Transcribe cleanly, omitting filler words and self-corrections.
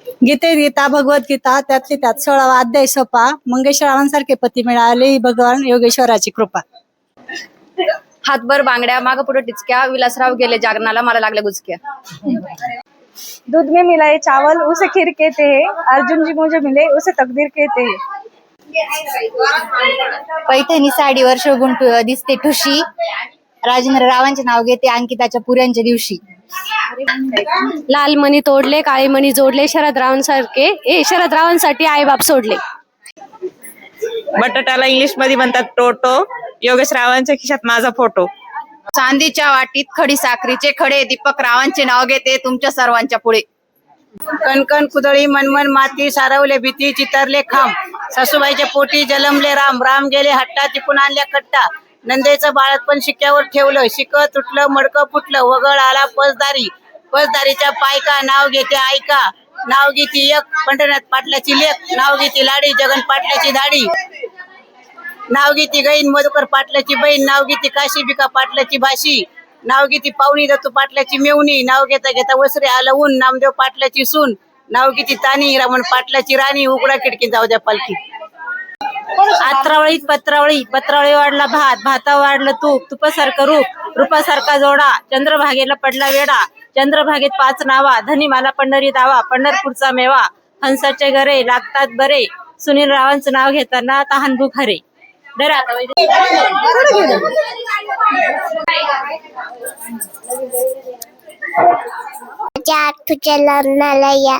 गीतेत गीता भगवद्गीता त्यातली त्यात 16वा अध्याय सोपा. मंगेशरावांसारखे पती मिळाले ही भगवान योगेश्वराची कृपा. हातभर बांगड्या माग पुढे टिचक्या, विलासराव गेले जागरणाला मला लागल्या गुचक्या. दूध में मिलाए चावल उसे खीर कहते हैं, अर्जुन जी मुझे मिले उसे तकदीर कहते हैं. पैठणी साडीवर शोभून दिसते ठुशी, राजेंद्र रावांचे नाव घेते अंकिताच्या पुऱ्यांच्या दिवशी. लाल मणी तोडले काळे मणी जोडले, शरद रावांसाठी आई बाप सोडले. बटाट्याला इंग्लिश मध्ये म्हणतात टोटो, योगेश रावांच्या खिशात माझा फोटो. चांदीच्या वाटीत खडी साखरीचे खडे, दीपक रावांचे नाव घेते तुमच्या सर्वांच्या पुढे. कणकण कुदळी मनमन माती, सारवले भीती चितरले खांब. सासूबाईच्या पोटी जलमले राम, राम गेले हट्टा टिपून आणल्या कट्टा. नंदेचं बाळतपण शिक्क्यावर ठेवलं, शिक तुटलं मडकं फुटलं. वगळ आला पसदारी, पसदारीच्या पायका. नाव घेते ऐका, नाव घेते एक पंढरनाथ पाटलाची लेक. नाव घेते लाडी जगन पाटलाची दाढी. नाव घेते गईन मधुकर पाटलाची बहीण. नाव घेते काशी बिका पाटलाची भाशी. नाव घेते पाहुणी दत्तू पाटलाची मेवणी. नाव घेता घेता वसरे आलं ऊन, नामदेव पाटलाची सून. नाव घेते तानी रमण पाटलाची राणी. उघडा खिडकी जाऊ द्या पालखी. आत्रावळीत पत्रावळी, पत्रावळी वाढला भात, भाता वाढलं तूप, तुपासारखं रूप, रूपासारखा जोडा. चंद्रभागेला पडला वेडा, चंद्रभागेत 5 नावा. धनी मला पंढरी दावा, पंढरपूरचा मेवा. हंसाचे घरे लागतात बरे, सुनील रावांचं नाव घेताना तहान भूक हरे. तुझ्या लग्नाला या.